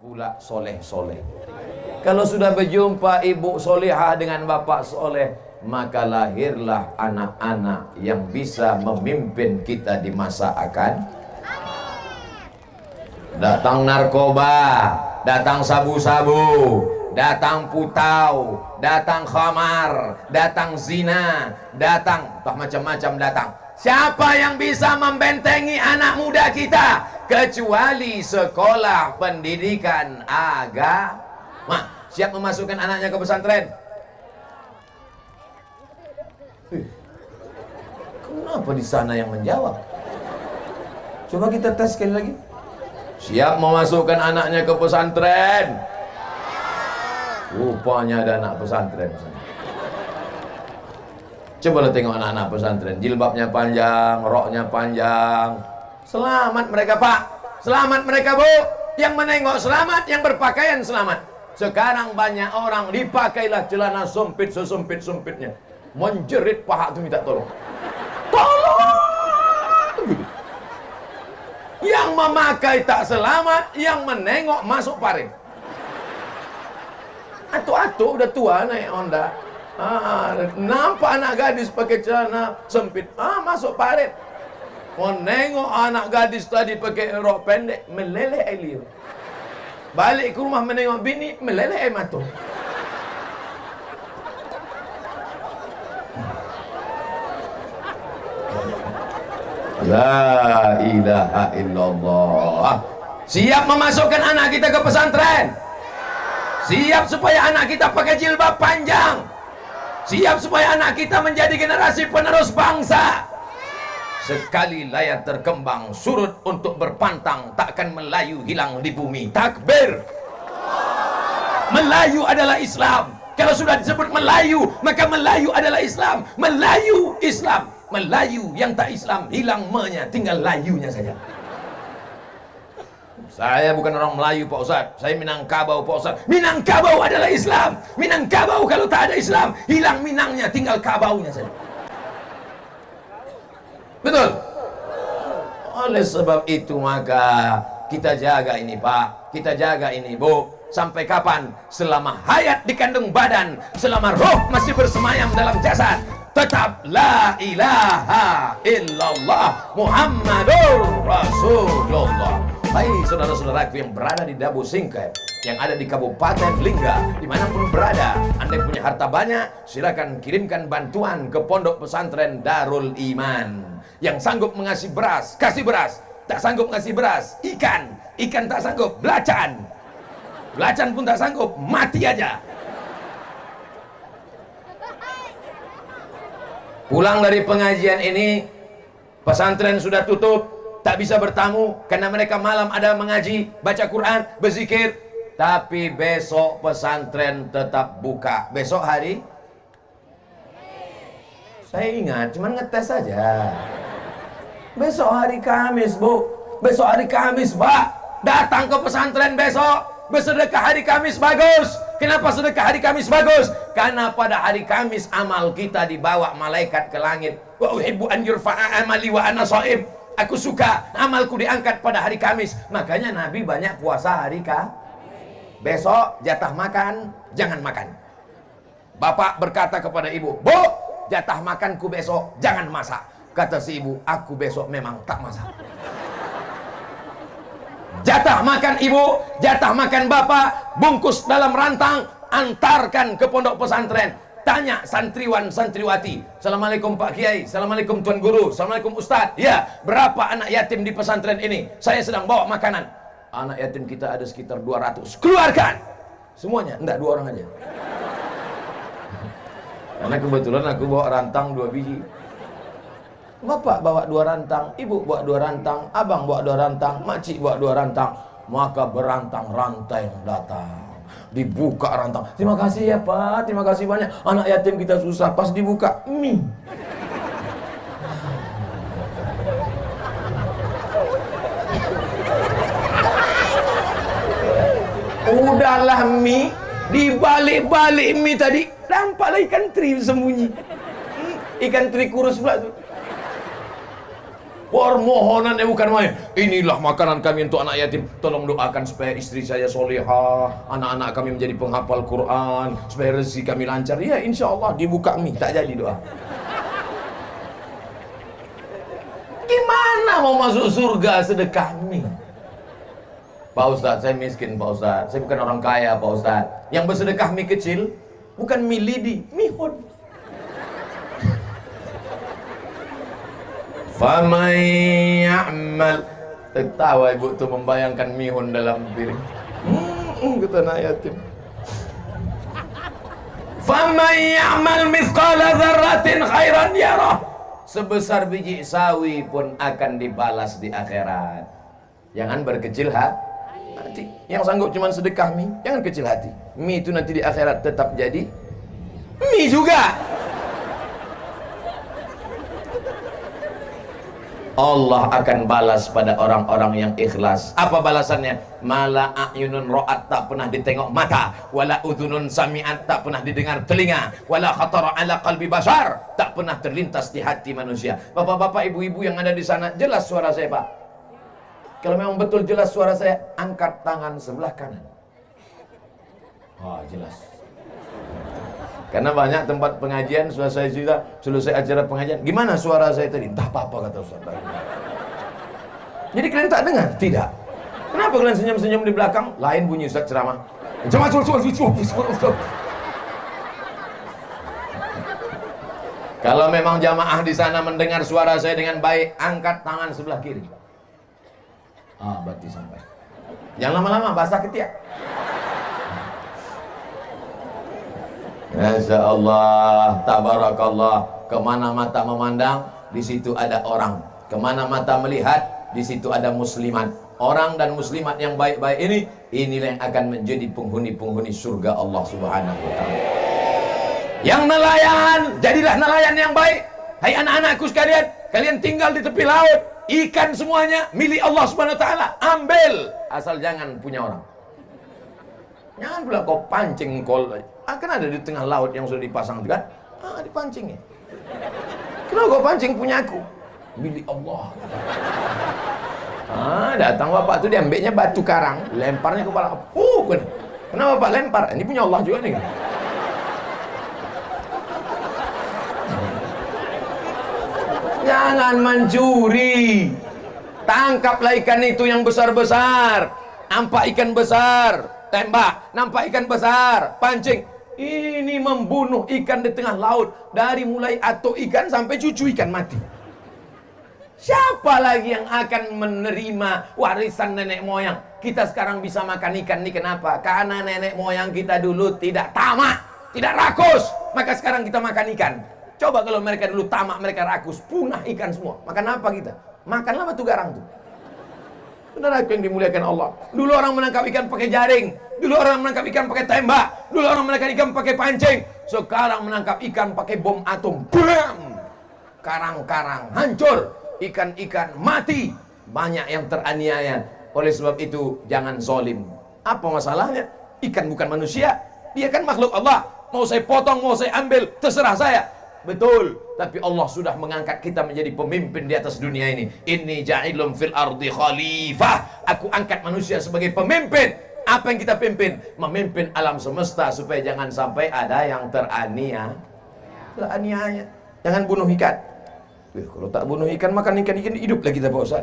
pula soleh-soleh. Kalau sudah berjumpa ibu solehah dengan bapak soleh, maka lahirlah anak-anak yang bisa memimpin kita di masa akan. Datang narkoba, datang sabu-sabu, datang putau, datang khamar, datang zina, datang macam-macam datang. Siapa yang bisa membentengi anak muda kita kecuali sekolah pendidikan agama? Siap memasukkan anaknya ke pesantren? Kenapa di sana yang menjawab? Coba kita tes sekali lagi. Siap memasukkan anaknya ke pesantren? Rupanya ada anak pesantren. Coba lo tengok anak-anak pesantren, jilbabnya panjang, roknya panjang. Selamat mereka pak, selamat mereka bu. Yang menengok selamat, yang berpakaian selamat. Sekarang banyak orang dipakailah celana sempit sesempit-sempitnya, menjerit paha itu minta tolong. Tolong! Yang memakai tak selamat, yang menengok masuk parit. Atu-atu udah tua naik Honda. Nampak anak gadis pakai celana sempit, masuk parit. Menengok anak gadis tadi pakai rok pendek, meleleh air liur. Balik ke rumah menengok bini, meleleh air mata. La ilaha illallah. Siap memasukkan anak kita ke pesantren? Siap supaya anak kita pakai jilbab panjang? Siap supaya anak kita menjadi generasi penerus bangsa? Sekali layar terkembang, surut untuk berpantang, takkan Melayu hilang di bumi. Takbir! Melayu adalah Islam. Kalau sudah disebut Melayu, maka Melayu adalah Islam. Melayu Islam. Melayu yang tak Islam, hilang me-nya, tinggal layunya saja. Saya bukan orang Melayu Pak Ustadz, saya Minangkabau Pak Ustadz. Minangkabau adalah Islam. Minangkabau kalau tak ada Islam, hilang Minangnya, tinggal kabaunya saja. Betul? Oleh sebab itu maka kita jaga ini Pak, kita jaga ini Bu. Sampai kapan? Selama hayat di kandung badan, selama roh masih bersemayam dalam jasad, tetap la ilaha illallah Muhammadur Rasulullah. Hai saudara-saudaraku yang berada di Dabu Singkep, yang ada di Kabupaten Lingga, dimanapun berada, Anda yang punya harta banyak, silakan kirimkan bantuan ke Pondok Pesantren Darul Iman. Yang sanggup mengasih beras, kasih beras. Tak sanggup ngasih beras, ikan tak sanggup, belacan pun tak sanggup, mati aja. Pulang dari pengajian ini, pesantren sudah tutup, tak bisa bertamu karena mereka malam ada mengaji, baca Quran, berzikir. Tapi besok pesantren tetap buka. Besok hari? Saya ingat, cuman ngetes saja. Besok hari Kamis, Bu. Besok hari Kamis, Pak. Datang ke pesantren besok. Bersedekah hari Kamis bagus. Kenapa sedekah hari Kamis bagus? Karena pada hari Kamis amal kita dibawa malaikat ke langit. Wa uhibbu an yurfa'a amali wa ana shaim. Aku suka amalku diangkat pada hari Kamis. Makanya Nabi banyak puasa hari Kamis. Besok jatah makan, jangan makan. Bapak berkata kepada ibu, Bu, jatah makanku besok jangan masak. Kata si ibu, aku besok memang tak masak. Jatah makan ibu, jatah makan bapak, bungkus dalam rantang, antarkan ke pondok pesantren. Tanya santriwan santriwati, Assalamualaikum Pak Kiai, Assalamualaikum Tuan Guru, Assalamualaikum Ustadz. Ya, berapa anak yatim di pesantren ini? Saya sedang bawa makanan. Anak yatim kita ada sekitar 200. Keluarkan semuanya, enggak 2 orang aja. Karena kebetulan aku bawa rantang 2 biji. Bapak bawa 2 rantang, ibu bawa 2 rantang, abang bawa 2 rantang, makcik bawa 2 rantang. Maka berantang-rantang datang, dibuka rantang. Terima kasih ya Pak, terima kasih banyak. Anak yatim kita susah, pas dibuka mie. Udahlah mie, dibalik-balik mie tadi, nampaklah ikan teri sembunyi. Ikan teri kurus pula tuh. Permohonannya bukan main. Inilah makanan kami untuk anak yatim. Tolong doakan supaya istri saya solehah, anak-anak kami menjadi penghafal Quran, supaya rezeki kami lancar. Ya insya Allah dibuka mie. Tak jadi doa. Gimana mau masuk surga sedekah mie? Pak Ustadz, saya miskin Pak Ustadz. Saya bukan orang kaya Pak Ustadz. Yang bersedekah mie kecil bukan mie lidi, mihun. Faman ya'mal. Tertawa ibu tuh membayangkan mihun dalam piring. Kata anak yatim. Faman ya'mal mithqala dzarratin khairan yarah. Sebesar biji sawi pun akan dibalas di akhirat. Jangan berkecil hati. Yang sanggup cuma sedekah mie, jangan kecil hati. Mie itu nanti di akhirat tetap jadi mie juga. Allah akan balas pada orang-orang yang ikhlas. Apa balasannya? Mala a'yunun ra'at, tak pernah ditengok mata, wala udhunun sami'at, tak pernah didengar telinga, wala khatara ala qalbi bashar, tak pernah terlintas di hati manusia. Bapak-bapak, ibu-ibu yang ada di sana, jelas suara saya Pak? Kalau memang betul jelas suara saya, angkat tangan sebelah kanan. Jelas. Karena banyak tempat pengajian, selesai acara pengajian, gimana suara saya tadi? Entah apa-apa kata Ustaz. Jadi kalian tak dengar? Tidak. Kenapa kalian senyum-senyum di belakang? Lain bunyi Ustaz ceramah. Kalau memang jamaah di sana mendengar suara saya dengan baik, angkat tangan sebelah kiri. Berarti sampai. Jangan lama-lama, basah ketiak. Masya Allah, tabarakallah. Kemana mata memandang, di situ ada orang. Kemana mata melihat, di situ ada muslimat. Orang dan muslimat yang baik-baik ini, inilah yang akan menjadi penghuni-penghuni surga Allah Subhanahu wa Ta'ala. Yang nelayan, jadilah nelayan yang baik. Hai anak-anakku sekalian, kalian tinggal di tepi laut, ikan semuanya milik Allah Subhanahu wa Ta'ala. Ambil, asal jangan punya orang. Jangan pula kau pancing kan ada di tengah laut yang sudah dipasang itu kan? Dipancing ya. Kenapa kau pancing punya aku? Milik Allah. Datang bapak tuh diambilnya batu karang, lemparnya kepala. Kenapa bapak lempar? Ini punya Allah juga nih. Jangan mencuri. Tangkaplah ikan itu yang besar-besar. Nampak ikan besar, tembak. Nampak ikan besar, pancing. Ini membunuh ikan di tengah laut. Dari mulai atuk ikan sampai cucu ikan mati. Siapa lagi yang akan menerima warisan nenek moyang? Kita sekarang bisa makan ikan ini kenapa? Karena nenek moyang kita dulu tidak tamak, tidak rakus. Maka sekarang kita makan ikan. Coba kalau mereka dulu tamak, mereka rakus, punah ikan semua. Makan apa kita? Makanlah batu garang tuh. Benar aku yang dimuliakan Allah. Dulu orang menangkap ikan pakai jaring. Dulu orang menangkap ikan pakai tembak. Dulu orang menangkap ikan pakai pancing. Sekarang menangkap ikan pakai bom atom. Bam! Karang-karang hancur. Ikan-ikan mati. Banyak yang teraniaya. Oleh sebab itu jangan zalim. Apa masalahnya? Ikan bukan manusia. Dia kan makhluk Allah. Mau saya potong, mau saya ambil, terserah saya. Betul, tapi Allah sudah mengangkat kita menjadi pemimpin di atas dunia ini. Inni ja'ilun fil ardi khalifah. Aku angkat manusia sebagai pemimpin. Apa yang kita pimpin? Memimpin alam semesta supaya jangan sampai ada yang teraniaya. Jangan bunuh ikan. Kalau tak bunuh ikan, makan ikan-ikan hidup lagi kita Pak Ustaz.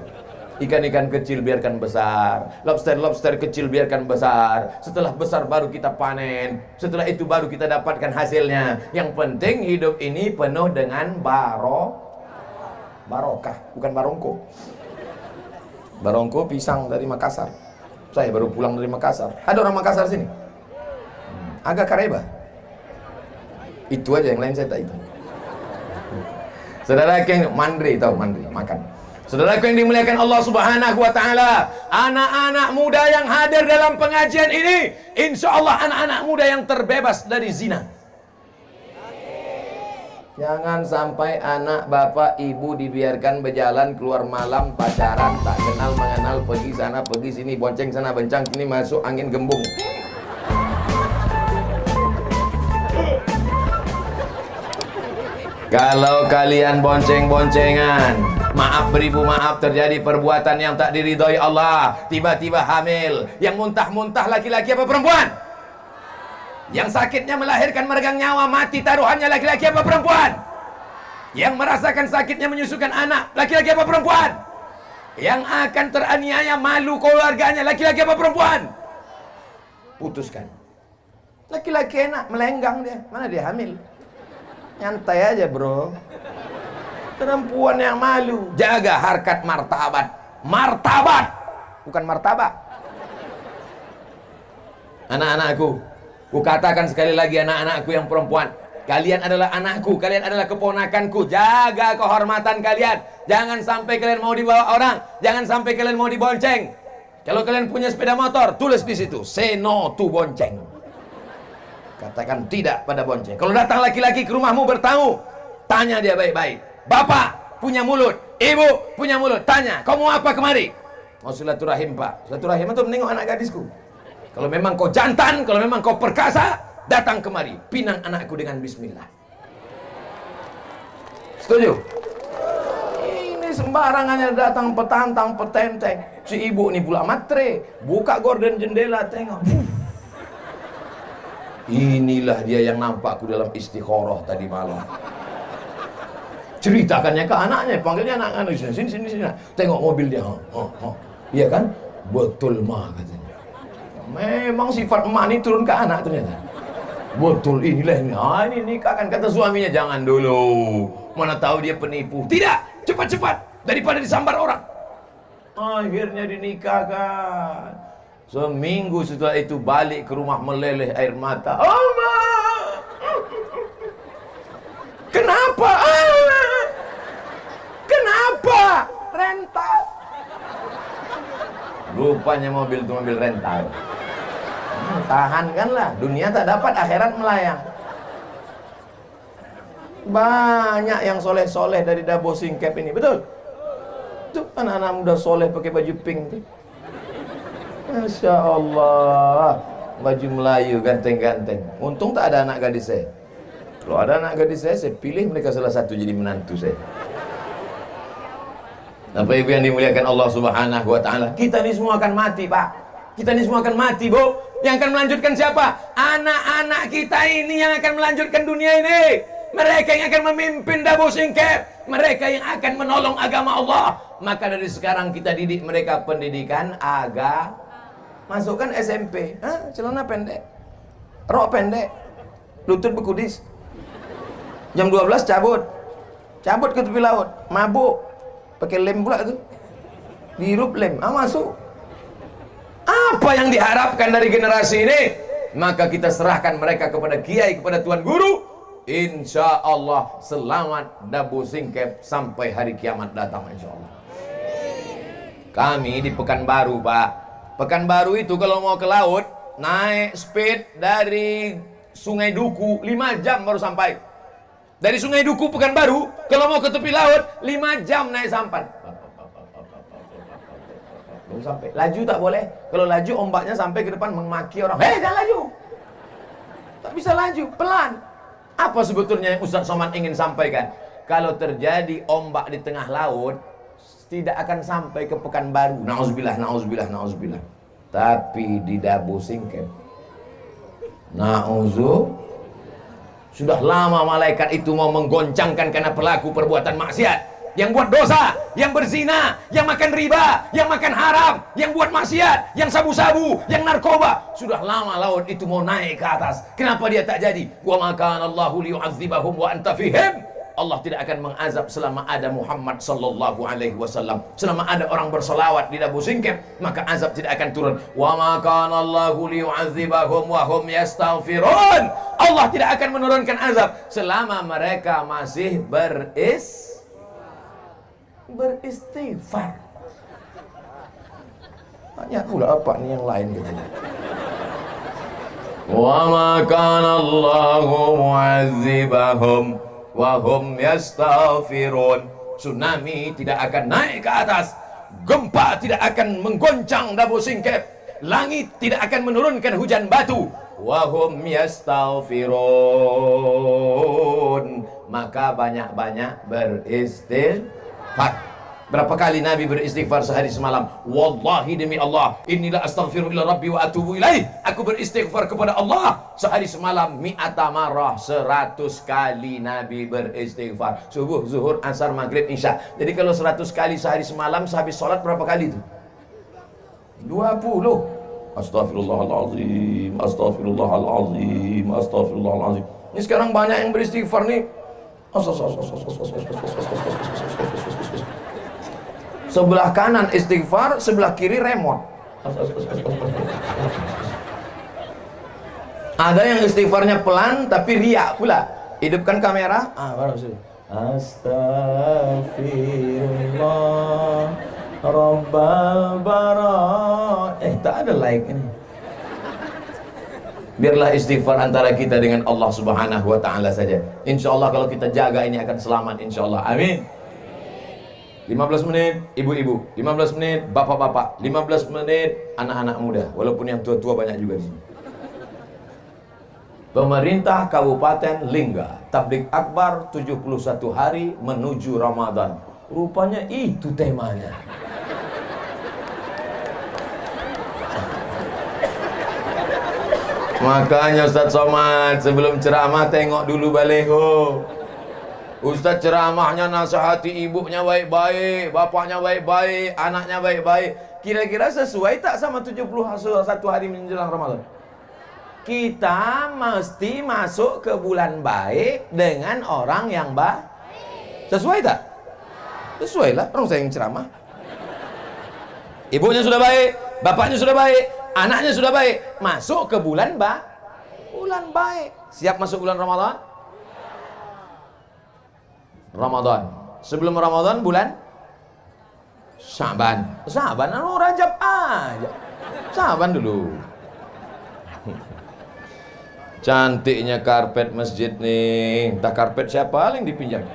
Ikan-ikan kecil biarkan besar, lobster-lobster kecil biarkan besar. Setelah besar baru kita panen. Setelah itu baru kita dapatkan hasilnya. Yang penting hidup ini penuh dengan barokah, bukan barongko. Barongko pisang dari Makassar. Saya baru pulang dari Makassar. Ada orang Makassar sini? Agak kareba. Itu aja, yang lain saya tak itu. Saudara yang mandri, tahu mandri, makan. Saudaraku yang dimuliakan Allah Subhanahu wa Ta'ala, anak-anak muda yang hadir dalam pengajian ini, insya Allah anak-anak muda yang terbebas dari zina. Jangan sampai anak bapak ibu dibiarkan berjalan keluar malam pacaran, tak kenal mengenal, pergi sana pergi sini, bonceng sana bencang sini, masuk angin gembung. Kalau kalian bonceng-boncengan Maaf beribu maaf, terjadi perbuatan yang tak diridhoi Allah. Tiba-tiba hamil. Yang muntah-muntah laki-laki apa perempuan? Yang sakitnya melahirkan meregang nyawa, mati taruhannya laki-laki apa perempuan? Yang merasakan sakitnya menyusukan anak, laki-laki apa perempuan? Yang akan teraniaya malu keluarganya, laki-laki apa perempuan? Putuskan. Laki-laki enak, melenggang dia. Mana dia hamil? Nyantai aja bro. Perempuan yang malu. Jaga harkat martabat. Martabat, bukan martabak. Anak-anakku, ku katakan sekali lagi, anak-anakku yang perempuan, kalian adalah anakku, kalian adalah keponakanku. Jaga kehormatan kalian. Jangan sampai kalian mau dibawa orang, jangan sampai kalian mau dibonceng. Kalau kalian punya sepeda motor, tulis di situ, say no to bonceng. Katakan tidak pada bonceng. Kalau datang laki-laki ke rumahmu bertamu, tanya dia baik-baik. Bapak punya mulut, ibu punya mulut, tanya, kau mau apa kemari? Mau silaturahim pak. Silaturahim itu menengok anak gadisku. Kalau memang kau jantan, kalau memang kau perkasa, datang kemari, pinang anakku dengan bismillah. Setuju? Ini sembarangannya datang petantang petenteng. Si ibu ini pula matre, buka gorden jendela, tengok. Inilah dia yang nampakku dalam istikharah tadi malam. Ceritakannya ke anaknya, panggilnya anak-anak, sini. Tengok mobil dia. Iya kan? Betul mah katanya. Memang sifat emak ini turun ke anak ternyata. Betul, inilah ini. Ini nikahkan, kata suaminya. Jangan dulu, mana tahu dia penipu. Tidak, cepat-cepat daripada disambar orang. Akhirnya dinikahkan. Seminggu setelah itu balik ke rumah meleleh air mata. Oma, kenapa? Kenapa? Rental. Rupanya mobil itu mobil rental. Tahankanlah, dunia tak dapat, akhirat melayang. Banyak yang soleh-soleh dari Dabo Singkep ini, betul? Tuh anak-anak muda soleh pakai baju pink tuh. Masya Allah, baju Melayu ganteng-ganteng. Untung tak ada anak gadis saya. Kalau ada anak gadis saya pilih mereka salah satu jadi menantu saya. Bapak Ibu yang dimuliakan Allah Subhanahu wa taala, kita ini semua akan mati, Pak. Kita ini semua akan mati, Bu. Yang akan melanjutkan siapa? Anak-anak kita ini yang akan melanjutkan dunia ini. Mereka yang akan memimpin Dabo Singkep. Mereka yang akan menolong agama Allah. Maka dari sekarang kita didik mereka pendidikan agama. Masukkan SMP, celana pendek, rok pendek, lutut berkudis. Jam 12 cabut ke tepi laut, mabuk, pakai lem pula tuh, dihirup lem, masuk. Apa yang diharapkan dari generasi ini? Maka kita serahkan mereka kepada kiai, kepada tuan guru. Insya Allah selamat Dabo Singkep sampai hari kiamat datang, insya Allah. Kami di Pekanbaru, Pak. Pekanbaru itu kalau mau ke laut, naik speed dari Sungai Duku 5 jam baru sampai. Dari Sungai Duku Pekanbaru, kalau mau ke tepi laut 5 jam naik sampan. Belum sampai. Laju tak boleh. Kalau laju ombaknya sampai ke depan memaki orang. Jangan laju. Tak bisa laju, pelan. Apa sebetulnya yang Ustaz Somad ingin sampaikan? Kalau terjadi ombak di tengah laut, tidak akan sampai ke Pekanbaru. Nauzubillah. Tapi di Dabo Singkep, sudah lama malaikat itu mau menggoncangkan karena pelaku perbuatan maksiat. Yang buat dosa, yang berzina, yang makan riba, yang makan haram, yang buat maksiat, yang sabu-sabu, yang narkoba. Sudah lama laut itu mau naik ke atas. Kenapa dia tak jadi? Wa ma kana Allahu liyu'adzibahum wa anta fihim. Allah tidak akan mengazab selama ada Muhammad sallallahu alaihi wasallam. Selama ada orang bersolawat di Dabo Singkep, maka azab tidak akan turun. Wa ma kana Allahu liyu'adzibahum wa hum yastaghfirun. Allah tidak akan menurunkan azab selama mereka masih beristighfar. Tanya pula apa nih yang lain katanya. Wa ma kana Allahu mu'adzibahum wa hum yastaghfirun. Tsunami tidak akan naik ke atas, gempa tidak akan menggoncang Dabo Singkep, langit tidak akan menurunkan hujan batu. Wa hum yastaghfirun. Maka banyak-banyak beristighfar. Berapa kali Nabi beristighfar sehari semalam? Wallahi demi Allah, inilah astaghfiru ila rabbi wa atubu ilaih. Aku beristighfar kepada Allah sehari semalam mi'ata marrah, 100 kali Nabi beristighfar. Subuh, zuhur, asar, maghrib, isya. Jadi kalau 100 kali sehari semalam, sehabis sholat berapa kali itu? 20. Astaghfirullahaladzim, astaghfirullahaladzim, astaghfirullahaladzim. Ini sekarang banyak yang beristighfar nih. Sebelah kanan istighfar, sebelah kiri remote. Ada yang istighfarnya pelan tapi riak pula. Hidupkan kamera. Baru sih. Astaghfirullah Rabbal bara. Tak ada like ini. Biarlah istighfar antara kita dengan Allah Subhanahu wa ta'ala saja. Insya Allah kalau kita jaga ini akan selamat, insya Allah. Amin. 15 menit ibu-ibu, 15 menit bapak-bapak, 15 menit anak-anak muda. Walaupun yang tua-tua banyak juga di sini. Pemerintah Kabupaten Lingga, tabligh akbar 71 hari menuju Ramadan. Rupanya itu temanya. Makanya Ustaz Somad sebelum ceramah tengok dulu baleho. Ustaz ceramahnya nasihati ibunya baik-baik, bapaknya baik-baik, anaknya baik-baik. Kira-kira sesuai tak sama 71 hari menjelang Ramadan? Kita mesti masuk ke bulan baik dengan orang yang baik. Sesuai tak? Sesuai lah, orang saya yang ceramah. Ibunya sudah baik, bapaknya sudah baik, anaknya sudah baik. Masuk ke bulan baik. Bulan baik. Siap masuk bulan Ramadan? Ramadan. Sebelum Ramadan bulan Syaban. Syaban, Rajab aja. Syaban dulu. Cantiknya karpet masjid nih. Entah karpet siapa yang dipinjam.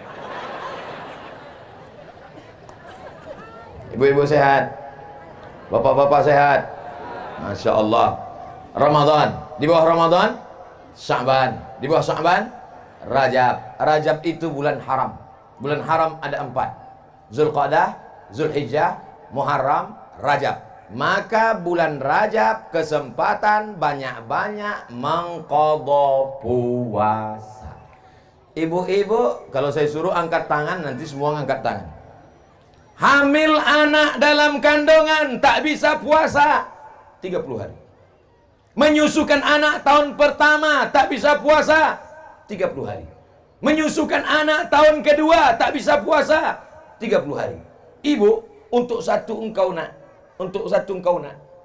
Ibu-ibu sehat, bapak-bapak sehat, Masya Allah. Ramadan, di bawah Ramadan Sya'ban, di bawah Sya'ban Rajab. Rajab itu bulan haram. Bulan haram ada 4: Zulqa'dah, Zulhijjah, Muharram, Rajab. Maka bulan Rajab kesempatan banyak-banyak mengqadha puasa. Ibu-ibu, kalau saya suruh angkat tangan, nanti semua angkat tangan. Hamil anak dalam kandungan tak bisa puasa 30 hari. Menyusukan anak tahun pertama tak bisa puasa 30 hari. Menyusukan anak tahun kedua tak bisa puasa 30 hari. Ibu, untuk satu engkau nak,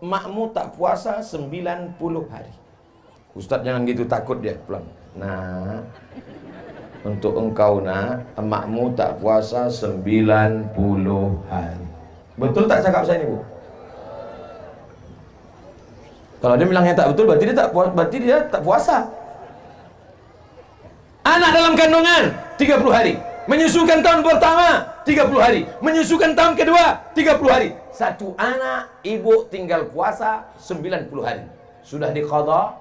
makmu tak puasa 90 hari. Ustaz jangan gitu, takut dia pulang. Nah, untuk engkau nak, emakmu tak puasa 90 hari. Betul tak cakap saya ini, Bu? Kalau dia bilangnya tak betul, berarti dia tak puasa. Anak dalam kandungan 30 hari. Menyusukan tahun pertama 30 hari. Menyusukan tahun kedua 30 hari. Satu anak ibu tinggal puasa 90 hari. Sudah diqadha?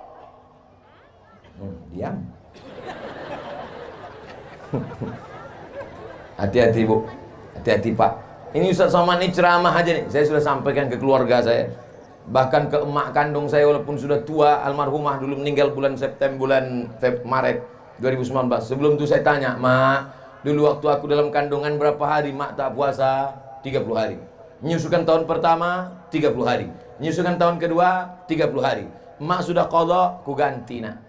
Diam. Hati-hati Bu, hati-hati Pak. Ini Ustaz Somad ini ceramah aja nih. Saya sudah sampaikan ke keluarga saya, bahkan ke emak kandung saya walaupun sudah tua, almarhumah dulu meninggal bulan Maret 2019. Sebelum itu saya tanya, Mak, dulu waktu aku dalam kandungan berapa hari Mak tak puasa? 30 hari. Menyusukan tahun pertama 30 hari. Menyusukan tahun kedua 30 hari. Mak sudah qadha, ku ganti nak.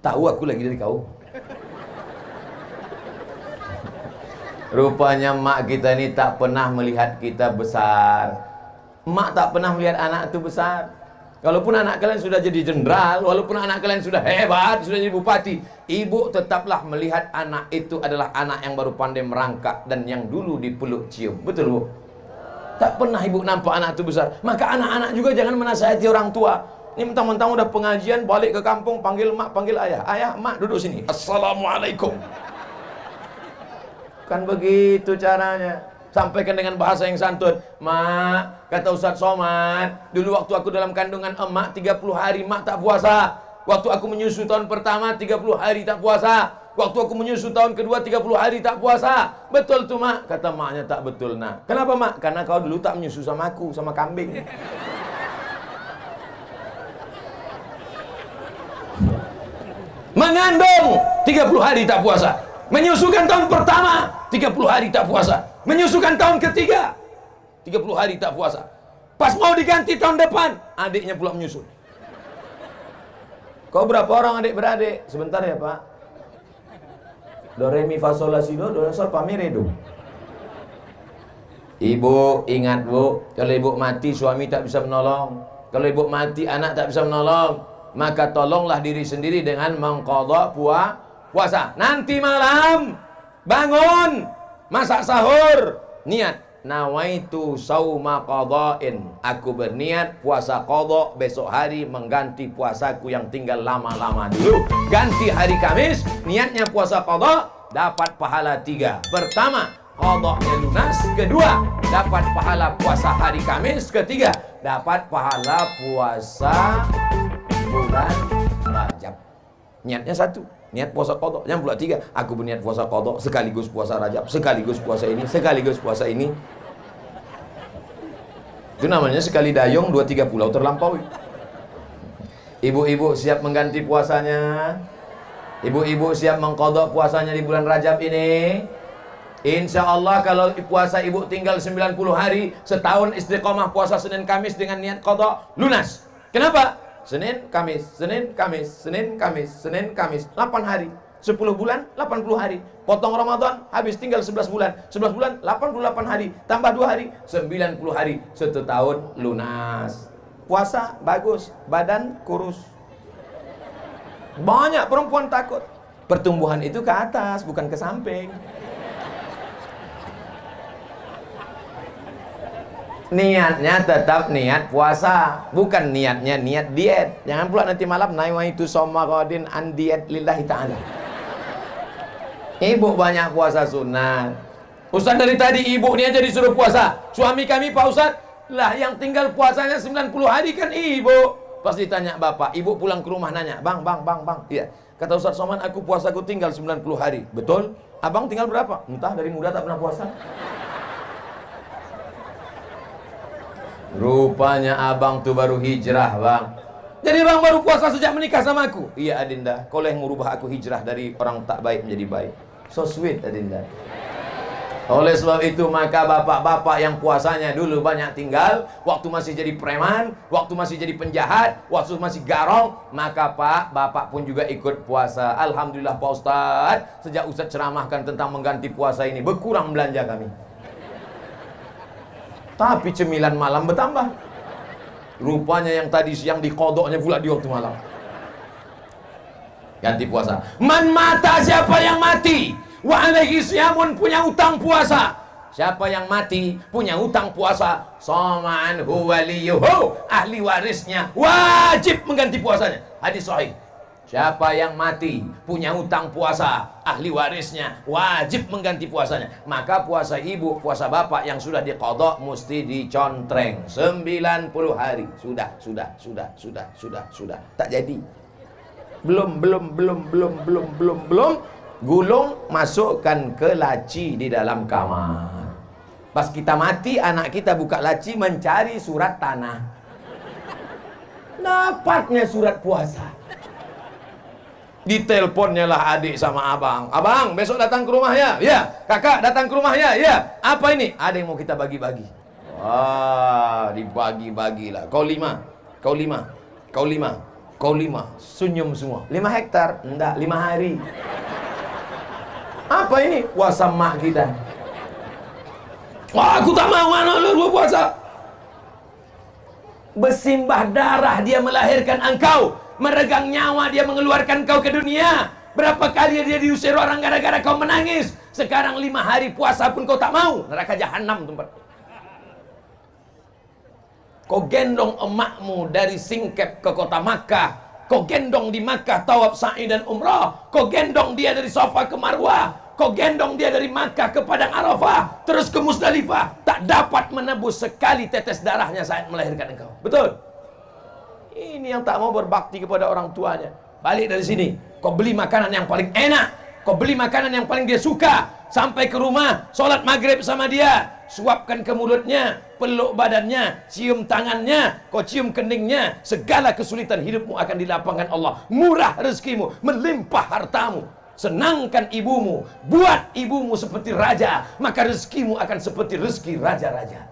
Tahu aku lagi dari kau. Rupanya mak kita ini tak pernah melihat kita besar. Mak tak pernah melihat anak itu besar. Walaupun anak kalian sudah jadi jenderal, walaupun anak kalian sudah hebat, sudah jadi bupati, ibu tetaplah melihat anak itu adalah anak yang baru pandai merangkak dan yang dulu dipeluk cium. Betul Bu? Tak pernah ibu nampak anak itu besar. Maka anak-anak juga jangan menasihati orang tua. Ini mentang-mentang udah pengajian, balik ke kampung, panggil mak, panggil ayah. Ayah, mak, duduk sini. Assalamualaikum. Kan begitu caranya. Sampaikan dengan bahasa yang santun. Mak, kata Ustaz Somad, dulu waktu aku dalam kandungan emak 30 hari mak tak puasa. Waktu aku menyusu tahun pertama 30 hari tak puasa. Waktu aku menyusu tahun kedua 30 hari tak puasa. Betul tuh mak. Kata maknya tak betul nak. Kenapa mak? Karena kau dulu tak menyusu sama aku, sama kambing. Mengandung 30 hari tak puasa. Menyusukan tahun pertama 30 hari tak puasa. Menyusukan tahun ketiga 30 hari tak puasa. Pas mau diganti tahun depan, adiknya pula menyusul. Kau berapa orang adik-beradik? Sebentar ya pak. Do re mi fa sol la si do sol fa mi re do. Ibu ingat bu, kalau ibu mati suami tak bisa menolong. Kalau ibu mati anak tak bisa menolong. Maka tolonglah diri sendiri dengan mengqadha puasa. Nanti malam bangun, masak sahur, niat nawaitu sauma qadha'in. Aku berniat puasa qadha besok hari mengganti puasaku yang tinggal lama-lama dulu. Ganti hari Kamis, niatnya puasa qadha, dapat pahala 3. Pertama, qadha'nya lunas. Kedua, dapat pahala puasa hari Kamis. Ketiga, dapat pahala puasa bulan Rajab. Niatnya satu, niat puasa qadha. Yang pula 3, aku berniat puasa qadha sekaligus puasa Rajab, sekaligus puasa ini, sekaligus puasa ini. Itu namanya sekali dayung 2-3 pulau terlampaui. Ibu-ibu siap mengganti puasanya? Ibu-ibu siap mengqadha puasanya di bulan Rajab ini? Insya Allah kalau puasa ibu tinggal 90 hari, setahun istiqomah puasa Senin Kamis dengan niat qadha, lunas. Kenapa? Senin, Kamis, Senin, Kamis, Senin, Kamis, Senin, Kamis, 8 hari. 10 bulan, 80 hari. Potong Ramadan, habis tinggal 11 bulan. 11 bulan, 88 hari. Tambah 2 hari, 90 hari. 1 tahun lunas. Puasa, bagus. Badan, kurus. Banyak perempuan takut. Pertumbuhan itu ke atas, bukan ke samping. Niatnya tetap niat puasa, bukan niatnya niat diet. Jangan pula nanti malam nawaitu shauma ghadin an diet lillahi ta'ala. Ibu banyak puasa sunat. Ustaz dari tadi ibu ni aja disuruh puasa. Suami kami Pak Ustaz, lah yang tinggal puasanya 90 hari kan ibu. Pas ditanya bapak, ibu pulang ke rumah nanya, bang. Iya. Kata Ustaz Somad, aku puasaku tinggal 90 hari. Betul? Abang tinggal berapa? Entah, dari muda tak pernah puasa. Rupanya abang tuh baru hijrah bang. Jadi bang baru puasa sejak menikah sama aku. Iya Adinda, kau yang merubah aku hijrah dari orang tak baik menjadi baik. So sweet Adinda. Oleh sebab itu maka bapak-bapak yang puasanya dulu banyak tinggal, waktu masih jadi preman, waktu masih jadi penjahat, waktu masih garong, maka pak, bapak pun juga ikut puasa. Alhamdulillah Pak Ustadz, sejak Ustadz ceramahkan tentang mengganti puasa ini, berkurang belanja kami. Tapi cemilan malam bertambah. Rupanya yang tadi siang dikodoknya pula di waktu malam. Ganti puasa. Man mata, siapa yang mati, wa alaihi siyamun, punya utang puasa. Siapa yang mati punya utang puasa, sama'an waliyuhu, ahli warisnya wajib mengganti puasanya. Hadis sahih. Siapa yang mati punya utang puasa, ahli warisnya wajib mengganti puasanya. Maka puasa ibu, puasa bapak yang sudah diqadha mesti dicontreng 90 hari. Sudah. Tak jadi. Belum. Gulung masukkan ke laci di dalam kamar. Pas kita mati, anak kita buka laci mencari surat tanah. Dapatnya surat puasa. Diteleponnya lah adik sama abang. Abang, besok datang ke rumah ya? Ya. Kakak datang ke rumah ya? Ya. Apa ini? Ada yang mau kita bagi-bagi. Wah, dibagi-bagilah. Kau 5. Senyum semua. 5 hektar? Enggak, 5 hari. Apa ini? Puasa mak kita. Wah, aku tak mau anak lu puasa. Bersimbah darah dia melahirkan engkau. Meregang nyawa dia mengeluarkan kau ke dunia. Berapa kali dia diusir orang gara-gara kau menangis. Sekarang 5 hari puasa pun kau tak mau. Neraka jahanam tempat. Kau gendong emakmu dari Singkep ke kota Makkah. Kau gendong di Makkah tawaf sa'i dan umrah. Kau gendong dia dari Safa ke Marwah. Kau gendong dia dari Makkah ke Padang Arafah, terus ke Musdalifah. Tak dapat menebus sekali tetes darahnya saat melahirkan engkau. Betul? Ini yang tak mau berbakti kepada orang tuanya. Balik dari sini, kau beli makanan yang paling enak, kau beli makanan yang paling dia suka, sampai ke rumah, sholat maghrib sama dia, suapkan ke mulutnya, peluk badannya, cium tangannya, kau cium keningnya, segala kesulitan hidupmu akan dilapangkan Allah. Murah rezekimu, melimpah hartamu. Senangkan ibumu, buat ibumu seperti raja, maka rezekimu akan seperti rezeki raja-raja.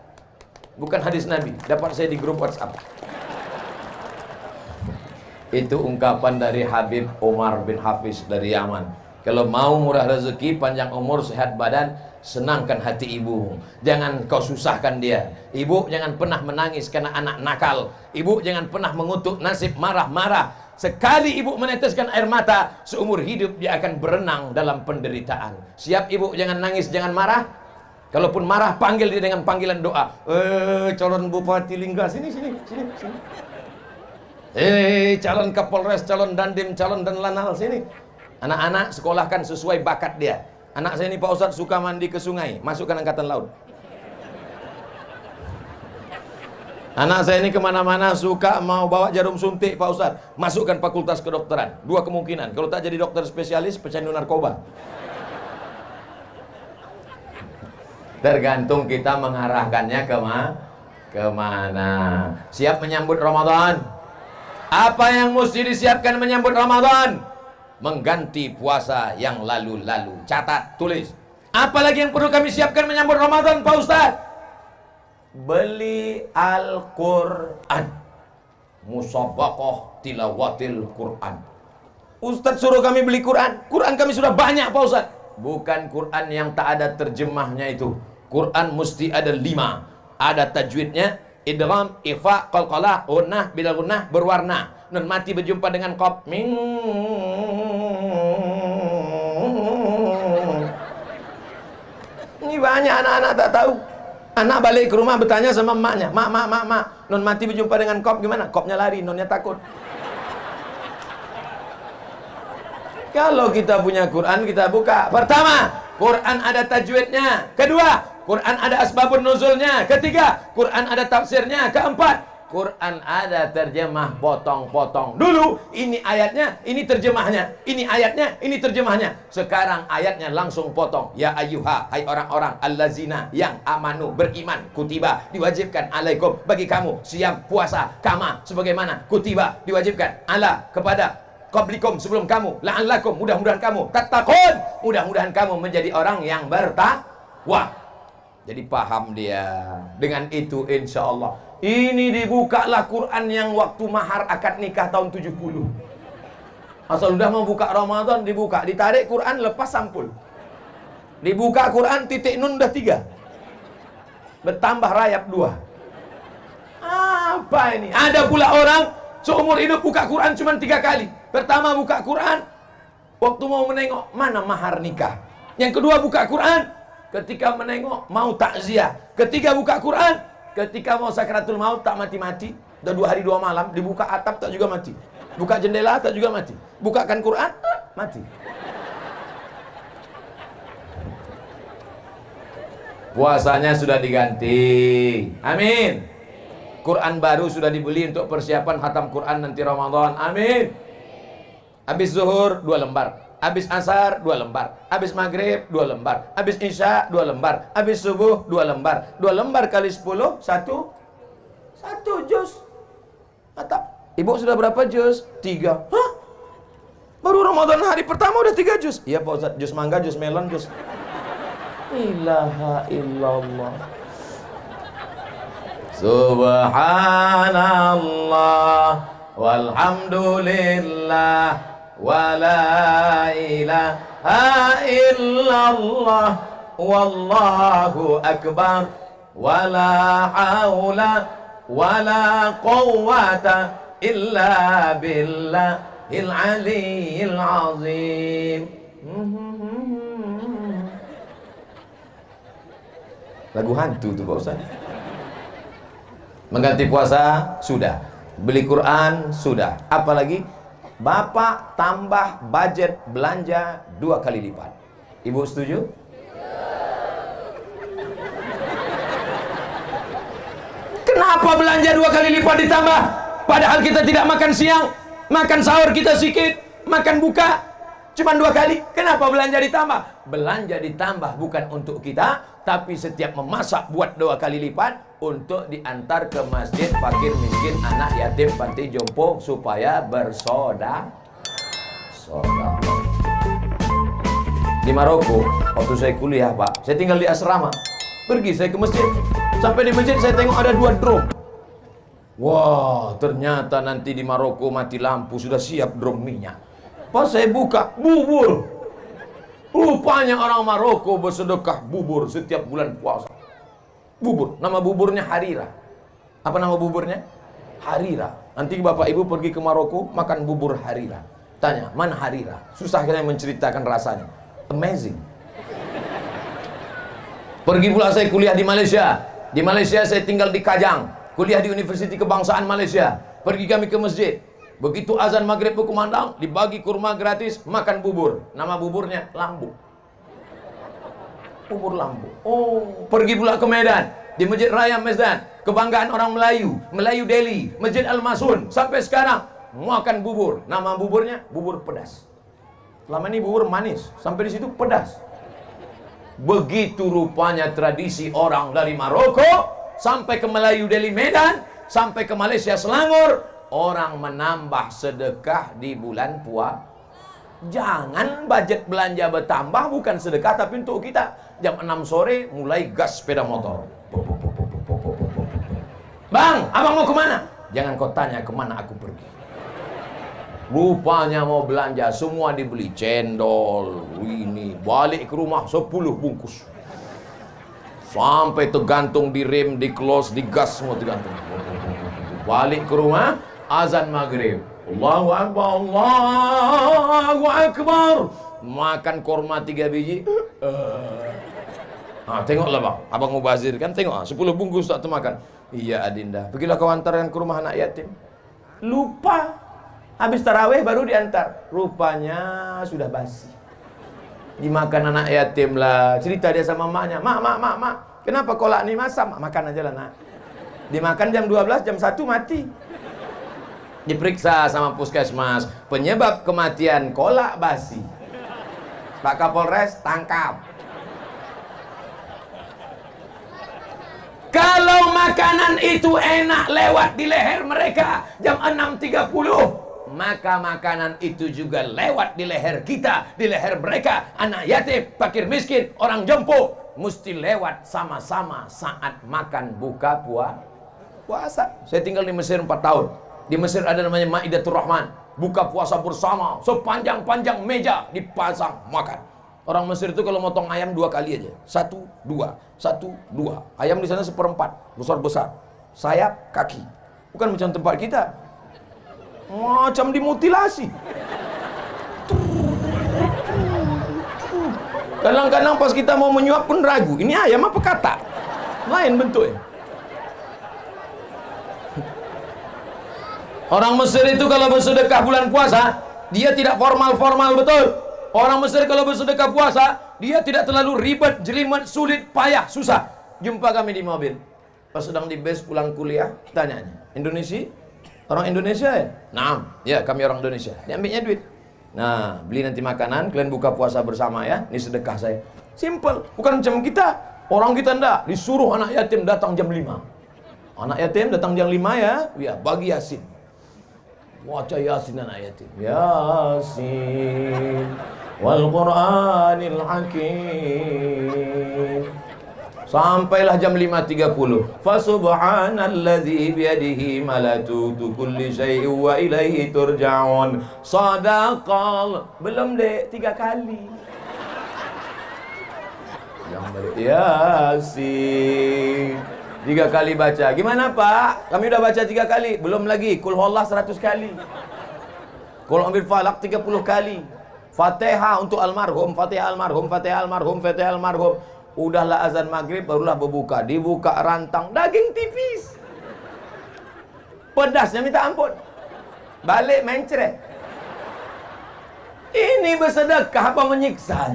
Bukan hadis Nabi, dapat saya di grup WhatsApp. Itu ungkapan dari Habib Umar bin Hafiz dari Yaman. Kalau mau murah rezeki, panjang umur, sehat badan, senangkan hati ibumu. Jangan kau susahkan dia. Ibu jangan pernah menangis karena anak nakal. Ibu jangan pernah mengutuk nasib marah-marah. Sekali ibu meneteskan air mata, seumur hidup dia akan berenang dalam penderitaan. Siap ibu, jangan nangis, jangan marah. Kalaupun marah, panggil dia dengan panggilan doa. Calon Bupati Lingga, sini. Calon Kapolres, calon Dandim, calon dan Lanal, sini. Anak-anak sekolahkan sesuai bakat dia. Anak saya ini Pak Ustadz suka mandi ke sungai, masukkan Angkatan Laut. Anak saya ini kemana-mana suka mau bawa jarum suntik Pak Ustadz, masukkan Fakultas Kedokteran. Dua kemungkinan, kalau tak jadi dokter spesialis, pecandu narkoba. Tergantung kita mengarahkannya kemana. Siap menyambut Ramadan? Apa yang mesti disiapkan menyambut Ramadan? Mengganti puasa yang lalu-lalu. Catat, tulis. Apalagi yang perlu kami siapkan menyambut Ramadan, Pak Ustadz? Beli Al-Quran. Musabaqah tilawatil Quran. Ustadz suruh kami beli Quran. Quran kami sudah banyak, Pak Ustadz. Bukan Quran yang tak ada terjemahnya itu. Quran mesti ada 5. Ada tajwidnya, idgham, ifa, qalqalah, gunnah, bila gunnah, berwarna. Nun mati berjumpa dengan qaf. Ini banyak anak-anak tak tahu. Anak balik ke rumah bertanya sama emaknya, mak, nun mati berjumpa dengan qaf gimana? Qafnya lari, nunnya takut. Kalau kita punya Quran, kita buka. Pertama, Quran ada tajwidnya. Kedua, Quran ada asbabun nuzulnya. Ketiga, Quran ada tafsirnya. Keempat, Quran ada terjemah potong-potong. Dulu ini ayatnya, ini terjemahnya. Ini ayatnya, ini terjemahnya. Sekarang ayatnya langsung potong. Ya ayyuha, hai orang-orang allazina yang amanu, beriman, kutiba, diwajibkan alaikum, bagi kamu siam puasa kama sebagaimana kutiba diwajibkan ala kepada qablikum, sebelum kamu, la'allakum, mudah-mudahan kamu tattaqun, mudah-mudahan kamu menjadi orang yang bertakwa. Jadi paham dia. Dengan itu insya Allah ini dibukalah Quran yang waktu mahar akad nikah tahun 70. Asal udah mau buka Ramadan dibuka, ditarik Quran lepas sampul. Dibuka Quran titik nun udah 3. Bertambah rayap 2. Apa ini? Ada pula orang seumur hidup buka Quran cuma 3 kali. Pertama buka Quran waktu mau menengok mana mahar nikah. Yang kedua buka Quran ketika menengok mau takziah. Ketiga buka Quran ketika mau sakratul maut tak mati-mati. Udah 2 hari 2 malam dibuka atap tak juga mati. Buka jendela tak juga mati. Bukakan Quran mati. Puasanya sudah diganti. Amin. Quran baru sudah dibeli untuk persiapan khatam Quran nanti Ramadan. Amin. Habis zuhur 2 lembar. Habis asar 2 lembar. Habis maghrib 2 lembar. Habis isya 2 lembar. Habis subuh 2 lembar. 2 lembar kali 10 1 juz. Atap. Ibu sudah berapa juz? 3. Hah? Baru Ramadan hari pertama udah 3 juz. Iya Pak Ustaz, juz mangga, juz melon, juz. Ilaha illallah. Subhanallah walhamdulillah wala ilaha illallah wallahu akbar wala haula wala quwwata illa billahil aliyyil azim. Lagu hantu tuh Pak Ustaz. Mengganti puasa sudah, beli Quran sudah, apalagi Bapak tambah budget belanja 2 kali lipat. Ibu setuju? Kenapa belanja 2 kali lipat ditambah? Padahal kita tidak makan siang, makan sahur kita sikit, makan buka. Cuma 2 kali. Kenapa belanja ditambah? Belanja ditambah bukan untuk kita, tapi setiap memasak buat 2 kali lipat untuk diantar ke masjid fakir miskin, anak yatim, panti jompo supaya bersoda. Di Maroko, waktu saya kuliah Pak, saya tinggal di asrama. Pergi saya ke masjid. Sampai di masjid saya tengok ada 2 drum. Wah, ternyata nanti di Maroko mati lampu sudah siap drum minyak. Pas saya buka, bubur. Rupanya orang Maroko bersedekah bubur setiap bulan puasa. Bubur, nama buburnya Harira. Apa nama buburnya? Harira. Nanti Bapak Ibu pergi ke Maroko makan bubur Harira. Tanya, mana Harira? Susah kita menceritakan rasanya. Amazing. Pergi pula saya kuliah di Malaysia. Di Malaysia saya tinggal di Kajang. Kuliah di Universiti Kebangsaan Malaysia. Pergi kami ke masjid. Begitu azan maghrib berkumandang, dibagi kurma gratis, makan bubur. Nama buburnya lambu. Bubur lambu. Oh, pergi pula ke Medan. Di Masjid Raya Medan, kebanggaan orang Melayu, Melayu Delhi, Masjid Al-Masun. Sampai sekarang makan bubur. Nama buburnya bubur pedas. Selama ini bubur manis, sampai di situ pedas. Begitu rupanya tradisi orang dari Maroko sampai ke Melayu Delhi Medan, sampai ke Malaysia Selangor. Orang menambah sedekah di bulan puasa. Jangan budget belanja bertambah, bukan sedekah tapi untuk kita. Jam 6 sore mulai gas sepeda motor. Bang, abang mau kemana? Jangan kau tanya kemana aku pergi. Rupanya mau belanja, semua dibeli. Cendol, ini, balik ke rumah 10 bungkus. Sampai tergantung di rem, di close, di gas, semua tergantung. Balik ke rumah, azan maghrib. Allahu Akbar, Allahu Akbar. Makan korma 3 biji. Tengoklah bang, abang mubazir kan, tengok 10 bungkus tak termakan. Iya Adinda, pergilah kau antarkan ke rumah anak yatim. Lupa, habis tarawih baru diantar. Rupanya sudah basi. Dimakan anak yatim lah. Cerita dia sama maknya, mak, kenapa kolak ni masak? Mak, makan aja lah nak. Dimakan jam 12, jam 1 mati. Diperiksa sama puskesmas, penyebab kematian kolak basi. Pak Kapolres tangkap. Kalau makanan itu enak lewat di leher mereka jam 6.30, maka makanan itu juga lewat di leher kita, di leher mereka, anak yatim, fakir miskin, orang jompo, mesti lewat sama-sama saat makan buka puasa. Saya tinggal di Mesir 4 tahun. Di Mesir ada namanya Maidatul Rahman, buka puasa bersama, sepanjang-panjang meja dipasang makan. Orang Mesir itu kalau motong ayam 2 kali aja, 1, 2, 1, 2. Ayam di sana 1/4, besar-besar, sayap, kaki. Bukan macam tempat kita, macam dimutilasi. Kadang-kadang pas kita mau menyuap pun ragu, ini ayam apa kata? Lain bentuknya. Orang Mesir itu kalau bersedekah bulan puasa, dia tidak formal-formal betul. Orang Mesir kalau bersedekah puasa, dia tidak terlalu ribet, jelimet, sulit, payah, susah. Jumpa kami di mobil. Pas sedang di bus pulang kuliah, tanyanya, Indonesia? Orang Indonesia ya? Nah, ya kami orang Indonesia. Diambilnya duit. Nah, beli nanti makanan, kalian buka puasa bersama ya. Ini sedekah saya. Simple, bukan macam kita. Orang kita enggak, disuruh anak yatim datang jam 5. Anak yatim datang jam 5 ya, bagi Yasin. Baca Yasin anak yatim. Yasin wal Qur'anil Hakim. Sampailah jam 5.30. Fa subhanalladzi biyadihi malakutu kulli syai'in wa ilaihi turja'un. Sadaqal. Belum dek, 3 kali. Yang balik Yasin 3 kali baca. Gimana Pak? Kami udah baca 3 kali. Belum lagi. Qul huwallah 100 kali. Qul ambil falak 30 kali. Fatihah untuk almarhum, Fatihah almarhum, Fatihah almarhum, Fatihah almarhum. Udahlah azan maghrib, barulah berbuka. Dibuka rantang daging tipis. Pedasnya minta ampun. Balik main cereh. Ini bersedekah apa menyiksa?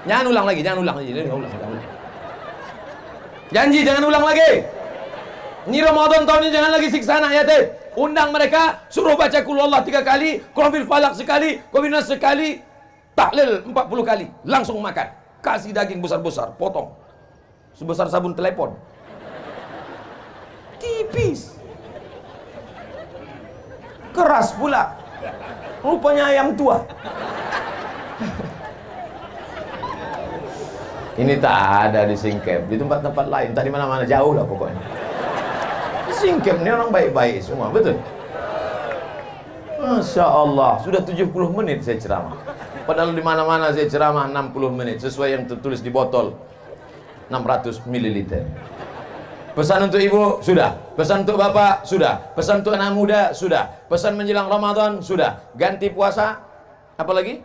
Jangan ulang lagi, jangan ulang lagi. Janji jangan ulang lagi. Ini Ramadan tahun ini jangan lagi siksa anak yatim. Undang mereka, suruh baca Qul huwallah 3 kali, Qul huwal falaq sekali, Qul huwal nas sekali. tahlil 40 kali, langsung makan. Kasih daging besar-besar, potong. Sebesar sabun telepon. Tipis. Keras pula. Rupanya ayam tua. Ini tak ada di Singkep, di tempat-tempat lain, tak di mana-mana, jauh lah pokoknya. Di Singkep ini orang baik-baik semua, betul? Masya Allah, sudah 70 menit saya ceramah. Padahal di mana-mana saya ceramah 60 menit, sesuai yang tertulis di botol 600 ml. Pesan untuk ibu, sudah. Pesan untuk bapak, sudah. Pesan untuk anak muda, sudah. Pesan menjelang Ramadan, sudah. Ganti puasa, apa lagi?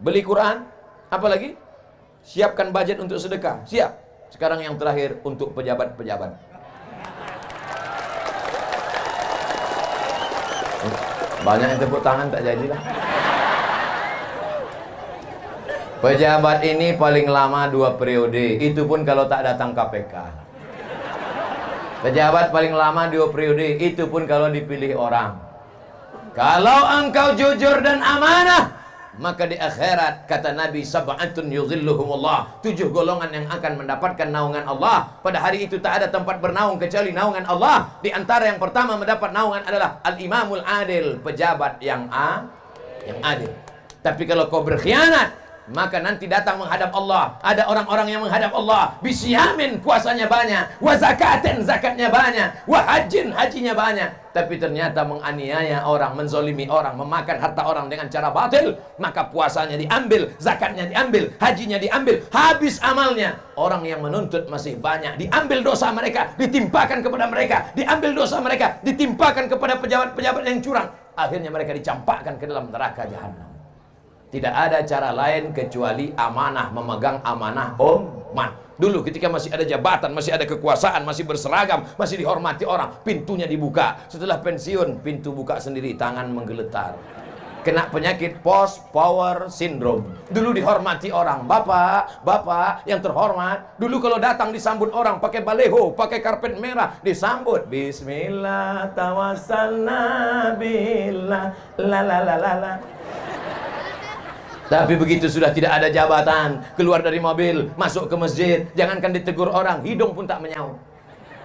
Beli Quran, apa lagi? Siapkan budget untuk sedekah, siap. Sekarang yang terakhir untuk pejabat-pejabat. Banyak yang tepuk tangan, tak jadilah. Pejabat ini paling lama 2 periode, itu pun kalau tak datang KPK. Pejabat paling lama 2 periode, itu pun kalau dipilih orang. Kalau engkau jujur dan amanah, maka di akhirat kata Nabi, sab'atun yuzilluhumullah, 7 golongan yang akan mendapatkan naungan Allah. Pada hari itu tak ada tempat bernaung kecuali naungan Allah. Di antara yang pertama mendapat naungan adalah al-imamul adil, pejabat yang adil. Tapi kalau kau berkhianat, maka nanti datang menghadap Allah. Ada orang-orang yang menghadap Allah bisyamin, puasanya banyak, wa zakatin, zakatnya banyak, wa hajin, hajinya banyak, tapi ternyata menganiaya orang, menzolimi orang, memakan harta orang dengan cara batil. Maka puasanya diambil, zakatnya diambil, hajinya diambil, habis amalnya. Orang yang menuntut masih banyak, diambil dosa mereka, ditimpakan kepada mereka, diambil dosa mereka, ditimpakan kepada pejabat-pejabat yang curang. Akhirnya mereka dicampakkan ke dalam neraka jahanam. Tidak ada cara lain kecuali amanah, memegang amanah umat. Dulu ketika masih ada jabatan, masih ada kekuasaan, masih berseragam, masih dihormati orang, pintunya dibuka. Setelah pensiun, pintu buka sendiri, tangan menggeletar. Kena penyakit post power syndrome. Dulu dihormati orang, bapak yang terhormat. Dulu kalau datang disambut orang pakai baleho, pakai karpet merah, disambut Bismillah tawassalna billah la la la la la. Tapi begitu sudah tidak ada jabatan, keluar dari mobil, masuk ke masjid, jangankan ditegur orang, hidung pun tak menyaut.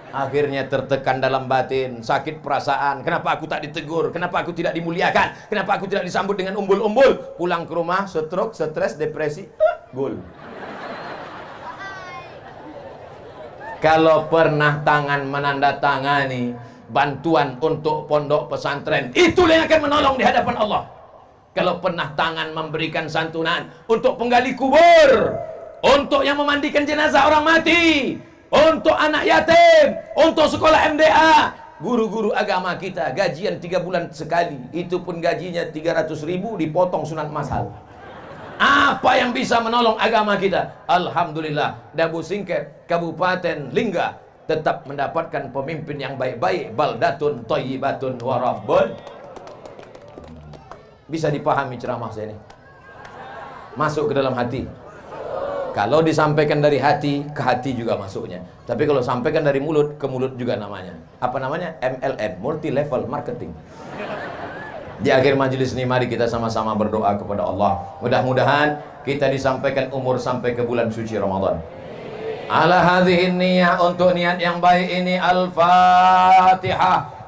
Akhirnya tertekan dalam batin, sakit perasaan. Kenapa aku tak ditegur? Kenapa aku tidak dimuliakan? Kenapa aku tidak disambut dengan umbul-umbul? Pulang ke rumah, stroke, stres, depresi, gol. Kalau pernah tangan menandatangani bantuan untuk pondok pesantren, itulah yang akan menolong di hadapan Allah. Kalau pernah tangan memberikan santunan untuk penggali kubur, untuk yang memandikan jenazah orang mati, untuk anak yatim, untuk sekolah MDA, guru-guru agama kita gajian 3 bulan sekali, itu pun gajinya 300.000 dipotong sunat masal. Apa yang bisa menolong agama kita? Alhamdulillah, Dabu Singkep, Kabupaten Lingga tetap mendapatkan pemimpin yang baik-baik. Baldatun thayyibatun wa rabbun. Bisa dipahami ceramah saya ini? Masuk ke dalam hati. Kalau disampaikan dari hati, ke hati juga masuknya. Tapi kalau sampaikan dari mulut, ke mulut juga namanya. Apa namanya? MLM, multi level marketing. Di akhir majelis ini mari kita sama-sama berdoa kepada Allah. Mudah-mudahan kita disampaikan umur sampai ke bulan suci Ramadan. Ala hadhihi niyah, untuk niat yang baik ini. Al-Fatihah.